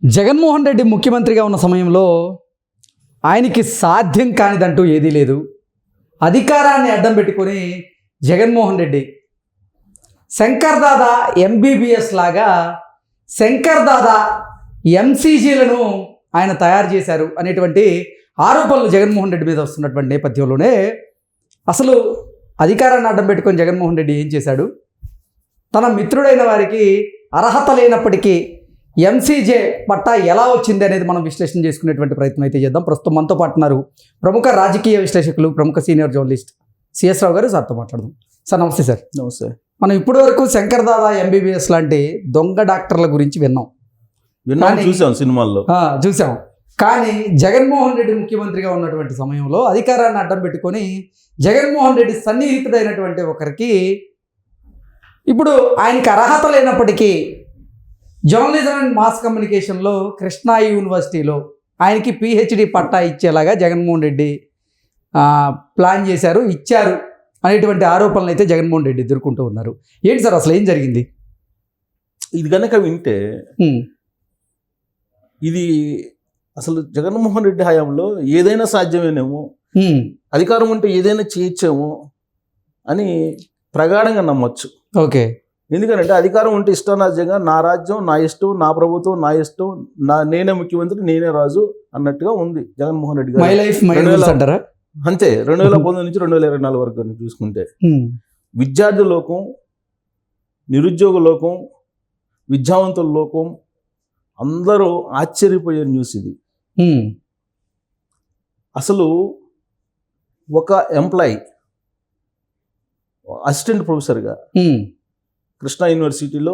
జగన్మోహన్ రెడ్డి ముఖ్యమంత్రిగా ఉన్న సమయంలో ఆయనకి సాధ్యం కానిదంటూ ఏదీ లేదు. అధికారాన్ని అడ్డం పెట్టుకొని జగన్మోహన్ రెడ్డి శంకర్ దాదా ఎంబీబీఎస్ లాగా శంకర్ దాదా ఎంసీజీలను ఆయన తయారు చేశారు అనేటువంటి ఆరోపణలు జగన్మోహన్ రెడ్డి మీద వస్తున్నటువంటి నేపథ్యంలోనే అసలు అధికారాన్ని అడ్డం పెట్టుకొని జగన్మోహన్ రెడ్డి ఏం చేశాడు, తన మిత్రుడైన వారికి అర్హత లేనప్పటికీ ఎంసీజే పట్టా ఎలా వచ్చింది అనేది మనం విశ్లేషణ చేసుకునేటువంటి ప్రయత్నం అయితే చేద్దాం. ప్రస్తుతం మనతో పాటు ఉన్నారు ప్రముఖ రాజకీయ విశ్లేషకులు, ప్రముఖ సీనియర్ జర్నలిస్ట్ సిఎస్ రావు గారు. సార్తో మాట్లాడదాం. సార్ నమస్తే. సార్ నమస్తే. మనం ఇప్పటి వరకు శంకర్ దాదా ఎంబీబీఎస్ లాంటి దొంగ డాక్టర్ల గురించి విన్నాం, చూసాం, సినిమాల్లో చూసాం. కానీ జగన్మోహన్ రెడ్డి ముఖ్యమంత్రిగా ఉన్నటువంటి సమయంలో అధికారాన్ని అడ్డం పెట్టుకొని జగన్మోహన్ రెడ్డి సన్నిహితుడైనటువంటి ఒకరికి ఇప్పుడు ఆయనకి అర్హత లేనప్పటికీ జర్నలిజం అండ్ మాస్ కమ్యూనికేషన్లో కృష్ణా యూనివర్సిటీలో ఆయనకి పిహెచ్డి పట్టా ఇచ్చేలాగా జగన్మోహన్ రెడ్డి ప్లాన్ చేశారు, ఇచ్చారు అనేటువంటి ఆరోపణలు అయితే జగన్మోహన్ రెడ్డి ఎదుర్కొంటూ ఉన్నారు. ఏంటి సార్ అసలు ఏం జరిగింది? ఇది కనుక వింటే ఇది అసలు జగన్మోహన్ రెడ్డి హయాంలో ఏదైనా సాధ్యమేనేమో, అధికారం ఉంటే ఏదైనా చేయొచ్చేమో అని ప్రగాఢంగా నమ్మొచ్చు. ఓకే. ఎందుకంటే అధికారం ఉంటే ఇష్టారాజ్యంగా నా రాజ్యం నా ఇష్టం, నా ప్రభుత్వం నా ఇష్టం, నేనే ముఖ్యమంత్రి నేనే రాజు అన్నట్టుగా ఉంది జగన్మోహన్ రెడ్డి గారు. అంతే 2019 నుంచి 2024 వరకు చూసుకుంటే విద్యార్థి లోకం, నిరుద్యోగ లోకం, విద్యావంతుల లోకం అందరూ ఆశ్చర్యపోయే న్యూస్ ఇది. అసలు ఒక ఎంప్లాయీ అసిస్టెంట్ ప్రొఫెసర్గా కృష్ణా యూనివర్సిటీలో,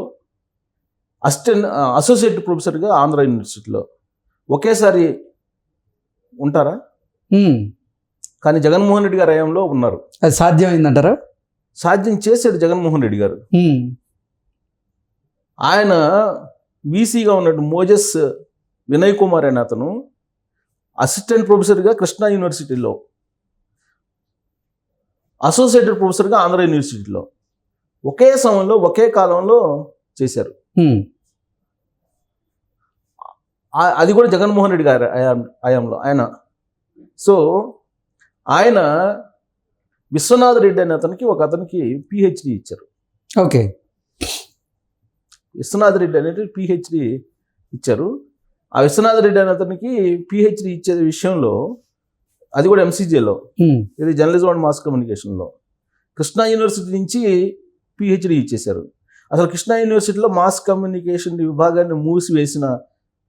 అసోసియేట్ ప్రొఫెసర్గా ఆంధ్ర యూనివర్సిటీలో ఒకేసారి ఉంటారా? కానీ జగన్మోహన్ రెడ్డి గారి హయాంలో ఉన్నారు. అది సాధ్యమైందంటారా? సాధ్యం చేశాడు జగన్మోహన్ రెడ్డి గారు. ఆయన వీసీగా ఉన్నట్టు మోజెస్ వినయ్ కుమార్ అనే అతను అసిస్టెంట్ ప్రొఫెసర్గా కృష్ణా యూనివర్సిటీలో, అసోసియేటెడ్ ప్రొఫెసర్గా ఆంధ్ర యూనివర్సిటీలో ఒకే సమయంలో ఒకే కాలంలో చేశారు. అది కూడా జగన్మోహన్ రెడ్డి గారి హయాంలో ఆయన. సో ఆయన విశ్వనాథ్ రెడ్డి అనే అతనికి పిహెచ్డి ఇచ్చారు. ఓకే. విశ్వనాథ్ రెడ్డి అనేది పిహెచ్డి ఇచ్చారు. ఆ విశ్వనాథ్ రెడ్డి అనే అతనికి పిహెచ్డి ఇచ్చే విషయంలో అది కూడా ఎంసీజేలో, ఇది జర్నలిజం అండ్ మాస్ కమ్యూనికేషన్లో కృష్ణా యూనివర్సిటీ నుంచి పిహెచ్డి ఇచ్చేశారు. అసలు కృష్ణా యూనివర్సిటీలో మాస్ కమ్యూనికేషన్ విభాగాన్ని మూసివేసిన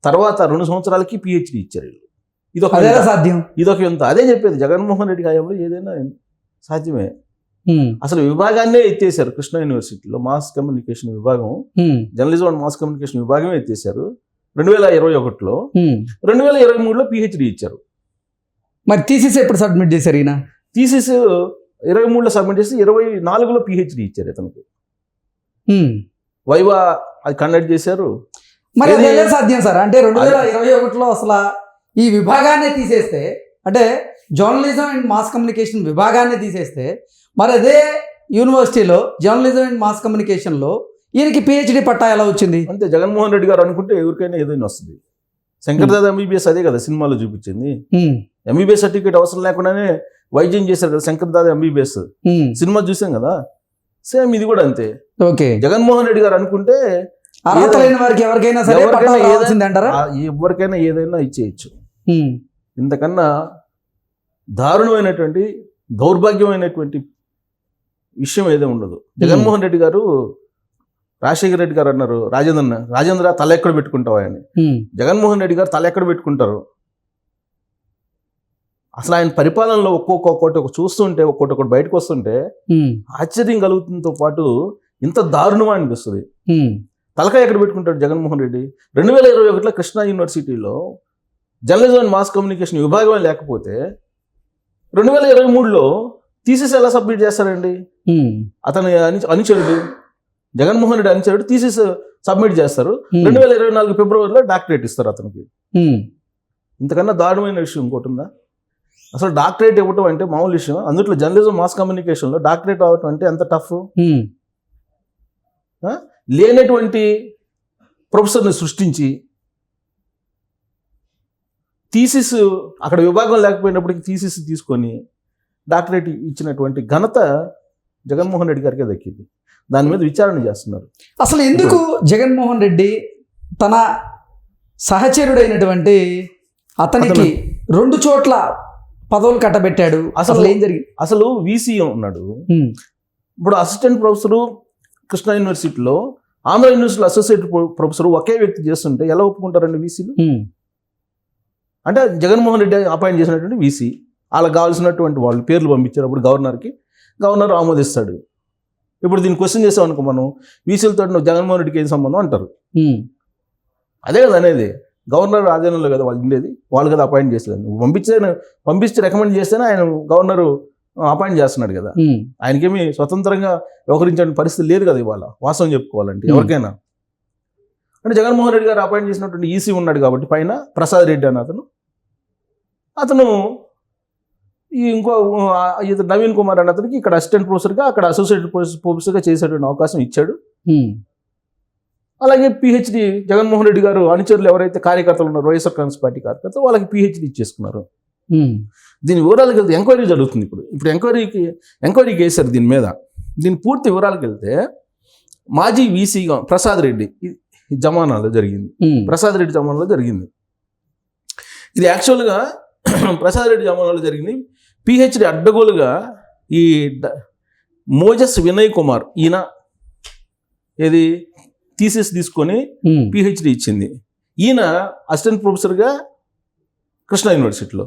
తర్వాత 2 సంవత్సరాలకి పిహెచ్డి ఇచ్చారు. ఇదొక సాధ్యం, ఇదొక ఎంత. అదే చెప్పేది, జగన్మోహన్ రెడ్డి హయాంలో ఏదైనా సాధ్యమే. అసలు విభాగాన్నే ఎత్తేసారు కృష్ణా యూనివర్సిటీలో, మాస్ కమ్యూనికేషన్ విభాగం, జర్నలిజం అండ్ మాస్ కమ్యూనికేషన్ విభాగమే ఎత్తేసారు 2021లో. 2023లో పిహెచ్డి ఇచ్చారు. మరి థీసిస్ ఎప్పుడు సబ్మిట్ చేశారు? ఈయన థీసిస్ 23లో సబ్మిట్ చేసి 24లో పిహెచ్డి ఇచ్చారు ఇతనికి. వైవా అది కండక్ట్ చేశారు. మరి అదే సాధ్యం సార్? అంటే 2021లో అసలు ఈ విభాగాన్ని తీసేస్తే, అంటే జర్నలిజం అండ్ మాస్ కమ్యూనికేషన్ విభాగాన్ని తీసేస్తే, మరి అదే యూనివర్సిటీలో జర్నలిజం అండ్ మాస్ కమ్యూనికేషన్లో ఈయనకి పిహెచ్డి పట్టా ఎలా వచ్చింది? అంతే, జగన్మోహన్ రెడ్డి గారు అనుకుంటే ఎవరికైనా ఏదైనా వస్తుంది. శంకర్ దాదా ఎంబీబీఎస్ అదే కదా సినిమాలో చూపించింది. ఎంబీబీఎస్ సర్టిఫికేట్ అవసరం లేకుండానే వైద్యం చేశారు కదా శంకర్ దాదా ఎంబీబీఎస్, సినిమా చూసాం కదా. సేమ్ ఇది కూడా అంతే. ఓకే. జగన్మోహన్ రెడ్డి గారు అనుకుంటే అర్హత లేని వారికి ఎవరికైనా ఎవరికైనా ఏదైనా ఇచ్చేయచ్చు. ఇంతకన్నా దారుణమైనటువంటి దౌర్భాగ్యమైనటువంటి విషయం ఏదో ఉండదు. జగన్మోహన్ రెడ్డి గారు, రాజశేఖర రెడ్డి గారు అన్నారు రాజేంద్ర తల ఎక్కడ పెట్టుకుంటావా అని. జగన్మోహన్ రెడ్డి గారు తల ఎక్కడ పెట్టుకుంటారు? అసలు ఆయన పరిపాలనలో ఒక్కొక్కటి చూస్తుంటే ఒక్కొక్కటి బయటకు వస్తుంటే ఆశ్చర్యం కలుగుతుందో పాటు ఇంత దారుణమా అనిపిస్తుంది. తలకాయ ఎక్కడ పెట్టుకుంటాడు జగన్మోహన్ రెడ్డి? 2021లో కృష్ణా యూనివర్సిటీలో జర్నలిజం అండ్ మాస్ కమ్యూనికేషన్ విభాగమే లేకపోతే 2023లో థీసిస్ ఎలా సబ్మిట్ చేస్తారండి? అతని అనుచరుడు జగన్మోహన్ రెడ్డి అనుచరుడు థీసిస్ సబ్మిట్ చేస్తారు. 2024 ఫిబ్రవరిలో డాక్టరేట్ ఇస్తారు అతనికి. ఇంతకన్నా దారుణమైన విషయం ఇంకోటి ఉందా? అసలు డాక్టరేట్ ఇవ్వటం అంటే మామూలు విషయం. అందులో జర్నలిజం మాస్ కమ్యూనికేషన్లో డాక్టరేట్ అవ్వటం అంటే ఎంత టఫ్. లేనటువంటి ప్రొఫెసర్ని సృష్టించి థీసిస్ అక్కడ విభాగం లేకపోయినప్పటికీ థీసిస్ తీసుకొని డాక్టరేట్ ఇచ్చినటువంటి ఘనత జగన్మోహన్ రెడ్డి గారికే దక్కింది. దాని మీద విచారణ చేస్తున్నారు. అసలు ఎందుకు జగన్మోహన్ రెడ్డి తన సహచరుడైనటువంటి అతనికి 2 చోట్ల పదవులు కట్టబెట్టాడు? అసలు ఏం జరిగింది? అసలు వీసీ ఉన్నాడు. ఇప్పుడు అసిస్టెంట్ ప్రొఫెసరు కృష్ణా యూనివర్సిటీలో, ఆంధ్ర యూనివర్సిటీలో అసోసియేట్ ప్రొఫెసర్ ఒకే వ్యక్తి చేస్తుంటే ఎలా ఒప్పుకుంటారండి వీసీలు? అంటే జగన్మోహన్ రెడ్డి అపాయింట్ చేసినటువంటి వీసీ, వాళ్ళకి కావాల్సినటువంటి వాళ్ళు పేర్లు పంపించారు. అప్పుడు గవర్నర్కి, గవర్నర్ ఆమోదిస్తాడు. ఇప్పుడు దీన్ని క్వశ్చన్ చేసాం అనుకో మనం, వీసీలతో జగన్మోహన్ రెడ్డికి ఏం సంబంధం అంటారు. అదే కదా అనేది. గవర్నర్ ఆధీనంలో కదా వాళ్ళు ఉండేది, వాళ్ళు కదా అపాయింట్ చేసేది. నువ్వు పంపిస్తే రికమెండ్ చేస్తేనే ఆయన గవర్నరు అపాయింట్ చేస్తున్నాడు కదా. ఆయనకేమి స్వతంత్రంగా వ్యవహరించే పరిస్థితి లేదు కదా ఇవాళ, వాస్తవం చెప్పుకోవాలంటే ఎవరికైనా. అంటే జగన్మోహన్ రెడ్డి గారు అపాయింట్ చేసినటువంటి ఈసీ ఉన్నాడు కాబట్టి పైన ప్రసాద్ రెడ్డి అని అతను ఇతను నవీన్ కుమార్ అనే అతనికి ఇక్కడ అసిస్టెంట్ ప్రొఫెసర్గా, అక్కడ అసోసియేట్ ప్రొఫెసర్గా చేసేటువంటి అవకాశం ఇచ్చాడు. అలాగే పిహెచ్డి జగన్మోహన్ రెడ్డి గారు అనుచరులు ఎవరైతే కార్యకర్తలు ఉన్నారో, వైఎస్ఆర్ కాంగ్రెస్ పార్టీ కార్యకర్తలు, వాళ్ళకి పిహెచ్డి ఇచ్చేసుకున్నారు. దీని వివరాలకు వెళ్తే ఎంక్వైరీ జరుగుతుంది. ఇప్పుడు ఎంక్వైరీకి వేశారు దీని మీద. దీని పూర్తి వివరాలకు వెళ్తే మాజీ వీసీగా ప్రసాద్ రెడ్డి జమానాలో జరిగింది. ప్రసాద్ రెడ్డి జమానాలో జరిగింది ఇది. యాక్చువల్గా ప్రసాద్ రెడ్డి జమానాలో జరిగింది. పిహెచ్డి అడ్డగోలుగా ఈ మోజస్ వినయ్ కుమార్ ఈయన ఏది థీసిస్ తీసుకొని పిహెచ్డి ఇచ్చింది. ఈయన అసిస్టెంట్ ప్రొఫెసర్గా కృష్ణా యూనివర్సిటీలో,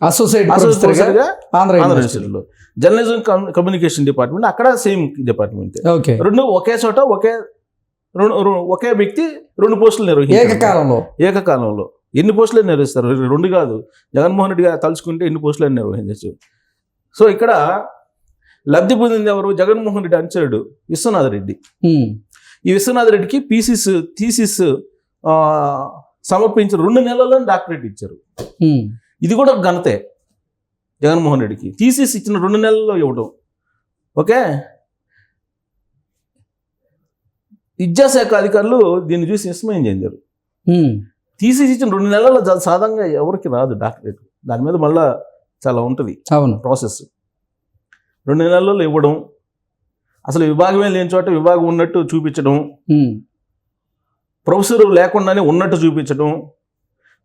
అసోసియేట్ ప్రొఫెసర్గా ఆంధ్ర యూనివర్సిటీలో, జర్నలిజం కమ్యూనికేషన్ డిపార్ట్మెంట్, అక్కడ సేమ్ డిపార్ట్మెంట్. రెండు ఒకే చోట ఒకే వ్యక్తి 2 పోస్టులు నిర్వహించారు ఏకకాలంలో. ఎన్ని పోస్టులు నిర్వహిస్తారు? 2 కాదు. జగన్మోహన్ రెడ్డి గారు తలుచుకుంటే ఎన్ని పోస్టులు నిర్వహించవచ్చు. సో ఇక్కడ లబ్ధి పొందింది ఎవరు? జగన్మోహన్ రెడ్డి అనుచరుడు విశ్వనాథ్ రెడ్డి. ఈ విశ్వనాథ్ రెడ్డికి థీసిస్ సమర్పించిన 2 నెలల్లో డాక్టరేట్ ఇచ్చారు. ఇది కూడా ఘనతే జగన్మోహన్ రెడ్డికి. థీసిస్ ఇచ్చిన 2 నెలల్లో ఇవ్వడం. ఓకే, విద్యాశాఖ అధికారులు దీన్ని చూసి విస్మయం చెందారు. థీసిస్ ఇచ్చిన 2 నెలల్లో సాధారణంగా ఎవరికి రాదు డాక్టరేట్. దాని మీద మళ్ళా చాలా ఉంటుంది ప్రాసెస్. 2 నెలల్లో ఇవ్వడం, అసలు విభాగమే లేని చోట విభాగం ఉన్నట్టు చూపించడం, ప్రొఫెసర్ లేకుండానే ఉన్నట్టు చూపించడం,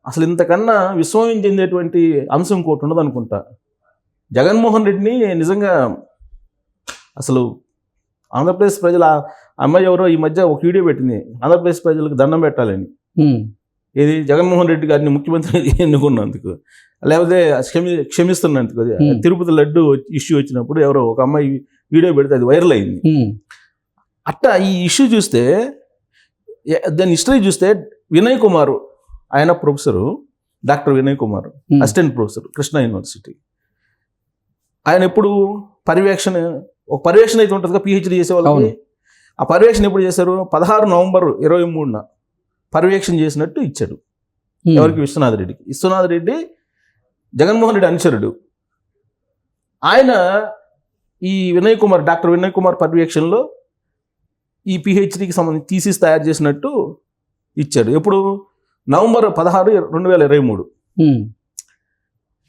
అసలు ఇంతకన్నా విస్మయం చెందేటువంటి అంశం ఇంకోటి ఉండదు అనుకుంటా. జగన్మోహన్ రెడ్డిని నిజంగా అసలు ఆంధ్రప్రదేశ్ ప్రజల అమ్మాయి ఎవరో ఈ మధ్య ఒక వీడియో పెట్టింది, ఆంధ్రప్రదేశ్ ప్రజలకు దండం పెట్టాలని. ఇది జగన్మోహన్ రెడ్డి గారిని ముఖ్యమంత్రి ఎన్నుకున్నందుకు, లేకపోతే క్షమిస్తున్నందుకు. తిరుపతి లడ్డు ఇష్యూ వచ్చినప్పుడు ఎవరో ఒక అమ్మాయి వీడియో పెడితే అది వైరల్ అయింది. అట్టా ఈ ఇష్యూ చూస్తే, దాని హిస్టరీ చూస్తే, వినయ్ కుమార్ ఆయన professor, doctor Vinay Kumar assistant professor Krishna university. ఆయన ఎప్పుడు ఒక పర్యవేక్షణ అయితే ఉంటుంది కదా పిహెచ్డి చేసే వాళ్ళకి. ఆ పర్యవేక్షణ ఎప్పుడు చేశారు? 16 నవంబర్ 2023 పర్యవేక్షణ చేసినట్టు ఇచ్చాడు. ఎవరికి? విశ్వనాథ్ రెడ్డికి. విశ్వనాథ్ రెడ్డి జగన్మోహన్ రెడ్డి అనుచరుడు. ఆయన ఈ డాక్టర్ వినయ్ కుమార్ పర్యవేక్షణలో ఈ పిహెచ్డికి సంబంధించి థీసిస్ తయారు చేసినట్టు ఇచ్చాడు. ఎప్పుడు? నవంబర్ 16, 2023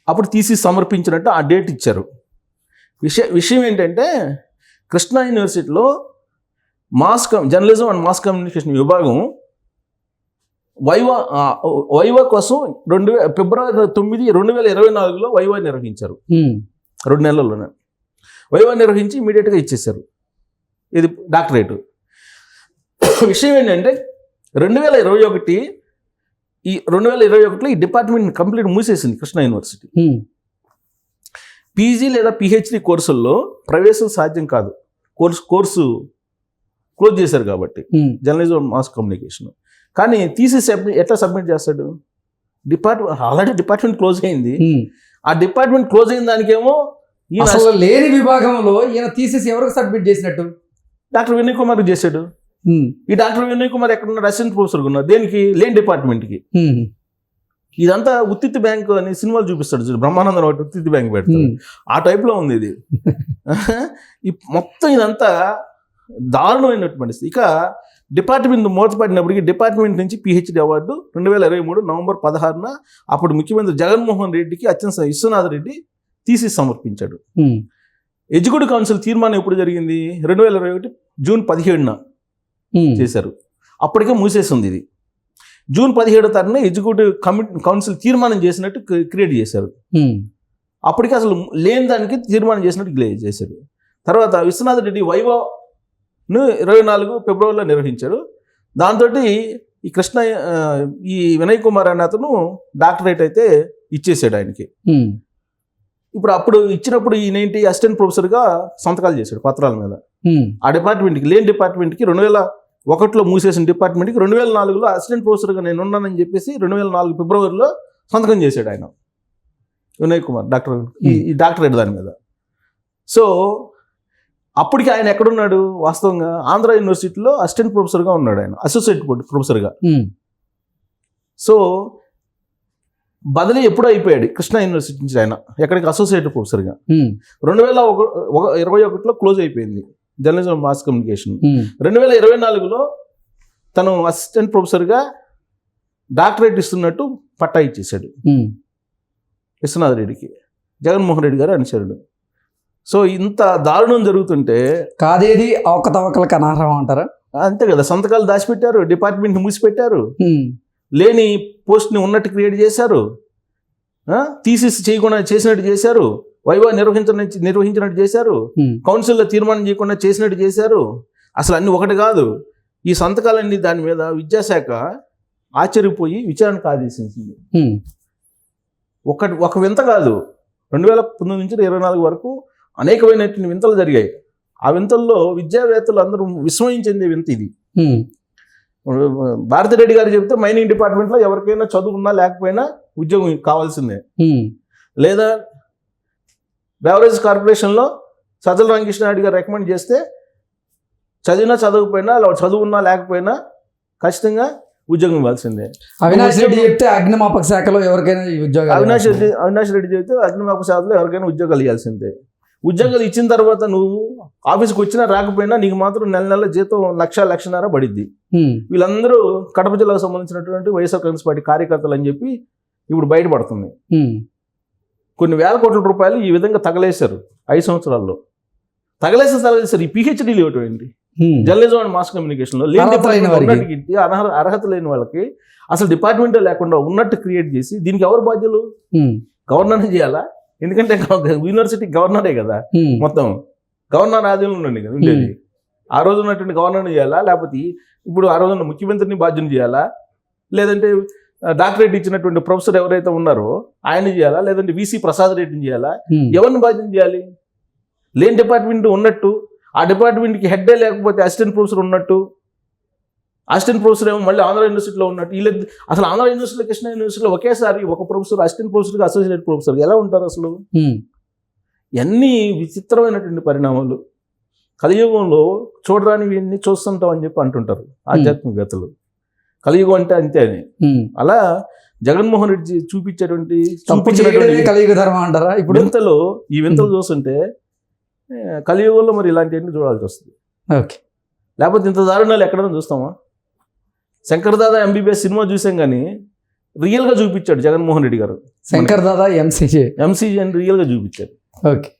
అప్పుడు థీసిస్ సమర్పించినట్టు ఆ డేట్ ఇచ్చారు. విషయం ఏంటంటే, కృష్ణా యూనివర్సిటీలో జర్నలిజం అండ్ మాస్ కమ్యూనికేషన్ విభాగం వైవా కోసం ఫిబ్రవరి 9, 2024 వైవా నిర్వహించారు. 2 నెలల్లోనే వైవా నిర్వహించి ఇమీడియట్గా ఇచ్చేశారు ఇది డాక్టరేట్. విషయం ఏంటంటే 2021 ఈ డిపార్ట్మెంట్ కంప్లీట్ మూసేసింది కృష్ణా యూనివర్సిటీ. పీజీ లేదా పిహెచ్డి కోర్సుల్లో ప్రవేశం సాధ్యం కాదు. కోర్సు క్లోజ్ చేశారు కాబట్టి, జర్నలిజం మాస్ కమ్యూనికేషన్. కానీ థీసిస్ ఎట్లా సబ్మిట్ చేస్తాడు? ఆల్రెడీ డిపార్ట్మెంట్ క్లోజ్ అయింది. ఆ డిపార్ట్మెంట్ క్లోజ్ అయిన దానికేమో అసలు లేని విభాగంలో ఈయన థీసిస్ ఎవరికి సబ్మిట్ చేసినట్టు? డాక్టర్ వినయ్ కుమార్ చేశాడు. ఈ డాక్టర్ వినయ్ కుమార్ ఎక్కడున్నాడు? అసిస్టెంట్ ప్రొఫెసర్గా ఉన్నారు. దేనికి? లేని డిపార్ట్మెంట్కి. ఇదంతా ఉత్తిత్తి బ్యాంక్ అని సినిమాలు చూపిస్తాడు, బ్రహ్మానందం ఒకటి ఉత్తిత్తి బ్యాంక్ పెడతాడు. ఆ టైప్లో ఉంది ఇది. మొత్తం ఇదంతా దారుణమైనటువంటి. ఇక డిపార్ట్మెంట్ మూతపడినప్పటికీ డిపార్ట్మెంట్ నుంచి పిహెచ్డి అవార్డు 2023 నవంబర్ 16న అప్పుడు ముఖ్యమంత్రి జగన్మోహన్ రెడ్డికి అత్యంత విశ్వనాథ్ రెడ్డి థీసిస్ సమర్పించాడు. ఎగ్జిక్యూటివ్ కౌన్సిల్ తీర్మానం ఎప్పుడు జరిగింది? 2021 జూన్ 17న చేశారు. అప్పటికే మూసేసింది ఇది. జూన్ 17వ తారీఖున ఎగ్జిక్యూటివ్ కౌన్సిల్ తీర్మానం చేసినట్టు క్రియేట్ చేశారు. అప్పటికి అసలు లేని దానికి తీర్మానం చేసినట్టు చేశాడు. తర్వాత విశ్వనాథ్ రెడ్డి వైవాను 24 ఫిబ్రవరిలో నిర్వహించాడు. దాంతో ఈ ఈ వినయ్ కుమార్ అనే అతను డాక్టరేట్ అయితే ఇచ్చేసాడు ఆయనకి. అప్పుడు ఇచ్చినప్పుడు ఈయనేంటి అసిస్టెంట్ ప్రొఫెసర్గా సంతకాలు చేశాడు పత్రాల మీద. ఆ డిపార్ట్మెంట్కి, లేని డిపార్ట్మెంట్కి 2001లో మూసేసిన డిపార్ట్మెంట్కి 2004లో అసిస్టెంట్ ప్రొఫెసర్గా నేను ఉన్నానని చెప్పేసి 2004 ఫిబ్రవరిలో సంతకం చేశాడు ఆయన, వినయ్ కుమార్ ఈ డాక్టరేట్ దాని మీద. సో అప్పటికి ఆయన ఎక్కడున్నాడు? వాస్తవంగా ఆంధ్ర యూనివర్సిటీలో అసిస్టెంట్ ప్రొఫెసర్గా ఉన్నాడు ఆయన, అసోసియేట్ ప్రొఫెసర్గా. సో బదిలీ ఎప్పుడూ అయిపోయాడు కృష్ణా యూనివర్సిటీ నుంచి ఆయన ఎక్కడికి అసోసియేట్ ప్రొఫెసర్గా. 2021లో క్లోజ్ అయిపోయింది జర్నలిజం మాస్ కమ్యూనికేషన్. 2024లో తను అసిస్టెంట్ ప్రొఫెసర్గా డాక్టరేట్ ఇస్తున్నట్టు పట్టా ఇచ్చేశాడు విశ్వనాథ్ రెడ్డికి, జగన్మోహన్ రెడ్డి గారు అనుచరుడు. సో ఇంత దారుణం జరుగుతుంటే కాదేది అవకతవకలకు అనర్హం అంటారా? అంతే కదా, సంతకాలు దాచిపెట్టారు, డిపార్ట్మెంట్ని మూసిపెట్టారు, లేని పోస్ట్ని ఉన్నట్టు క్రియేట్ చేశారు, థీసిస్ చేయకుండా చేసినట్టు చేశారు, వైవా నిర్వహించినట్టు చేశారు, కౌన్సిల్లో తీర్మానం చేయకుండా చేసినట్టు చేశారు. అసలు అన్ని ఒకటి కాదు. ఈ సంతకాలన్నీ దాని మీద విద్యాశాఖ ఆశ్చర్యపోయి విచారణకు ఆదేశించింది. ఒక వింత కాదు, 2019 నుంచి 2024 వరకు అనేకమైనటువంటి వింతలు జరిగాయి. ఆ వింతల్లో విద్యావేత్తలు అందరూ విస్మయం చెందే వింత ఇది. భారతిరెడ్డి గారు చెప్తే మైనింగ్ డిపార్ట్మెంట్లో ఎవరికైనా చదువుకున్నా లేకపోయినా ఉద్యోగం కావాల్సిందే, లేదా బెవరేజ్ కార్పొరేషన్లో సజ్జల రామకృష్ణారెడ్డి గారు రికమెండ్ చేస్తే చదివినా చదవకపోయినా చదువున్నా లేకపోయినా ఖచ్చితంగా ఉద్యోగం ఇవ్వాల్సిందే. అవినాష్ రెడ్డి చెప్తే అగ్నిమాపక శాఖలో ఎవరికైనా ఉద్యోగాలు, అవినాష్ రెడ్డి చెప్తే అగ్నిమాపక శాఖలో ఎవరికైనా ఉద్యోగాలు ఇవ్వాల్సిందే. ఉద్యోగాలు ఇచ్చిన తర్వాత నువ్వు ఆఫీస్కి వచ్చినా రాకపోయినా నీకు మాత్రం నెల జీతం 1,00,000-1,50,000 పడిద్ది. వీళ్ళందరూ కడప జిల్లాకు సంబంధించినటువంటి వైఎస్ఆర్ కాంగ్రెస్ పార్టీ కార్యకర్తలు అని చెప్పి ఇప్పుడు బయటపడుతుంది. కొన్ని వేల కోట్ల రూపాయలు ఈ విధంగా తగలేశారు 5 సంవత్సరాల్లో. తగలేశారు. ఈ పిహెచ్డీలు ఇవ్వటం ఏంటి? జర్నలిజం అండ్ మాస్ కమ్యూనికేషన్లో అర్హత లేని వాళ్ళకి అసలు డిపార్ట్మెంటే లేకుండా ఉన్నట్టు క్రియేట్ చేసి దీనికి ఎవరు బాధ్యులు? గవర్నర్ చేయాలా? ఎందుకంటే యూనివర్సిటీ గవర్నరే కదా, మొత్తం గవర్నర్ ఆధీనంలో ఉండండి కదా ఉండేది. ఆ రోజు ఉన్నటువంటి గవర్నర్ని చేయాలా, లేకపోతే ఇప్పుడు ఆ రోజున ముఖ్యమంత్రిని బాధ్యం చేయాలా, లేదంటే డాక్టరేట్ ఇచ్చినటువంటి ప్రొఫెసర్ ఎవరైతే ఉన్నారో ఆయన చేయాలా, లేదంటే వీసీ ప్రసాద్ రెడ్డిని చేయాలా? ఎవరిని బాధ్యం చేయాలి? లేని డిపార్ట్మెంట్ ఉన్నట్టు, ఆ డిపార్ట్మెంట్కి హెడ్డే లేకపోతే అసిస్టెంట్ ప్రొఫెసర్ ఉన్నట్టు, అసిస్టెంట్ ప్రొఫెసర్ ఏమో మళ్ళీ ఆంధ్ర యూనివర్సిటీలో ఉన్నట్టు. వీళ్ళు అసలు ఆంధ్ర యూనివర్సిటీలో, కృష్ణా యూనివర్సిటీలో ఒకేసారి ఒక ప్రొఫెసర్ అసిస్టెంట్ ప్రొఫెసర్గా అసోసియేట్ ప్రొఫెసర్ ఎలా ఉంటారు అసలు? ఎన్ని విచిత్రమైనటువంటి పరిణామాలు కలియుగంలో చూడరానివి చూస్తుంటాం అని చెప్పి అంటుంటారు ఆధ్యాత్మికవేత్తలు. కలియుగం అంటే అంతే అని. అలా జగన్మోహన్ రెడ్డి చూపించినటువంటి కలియుగ ధర్మం అంటారా ఇప్పుడు? ఈ వింతలు చూస్తుంటే కలియుగంలో మరి ఇలాంటివన్నీ చూడాల్సి వస్తుంది. ఓకే, లేకపోతే ఇంత దారుణాలు ఎక్కడైనా చూస్తామా? శంకర్ దాదా ఎంబీబీఎస్ సినిమా చూసాం కానీ రియల్గా చూపించాడు జగన్మోహన్ రెడ్డి గారు. శంకర్ దాదా ఎంసీజే అని రియల్గా చూపించాడు. ఓకే.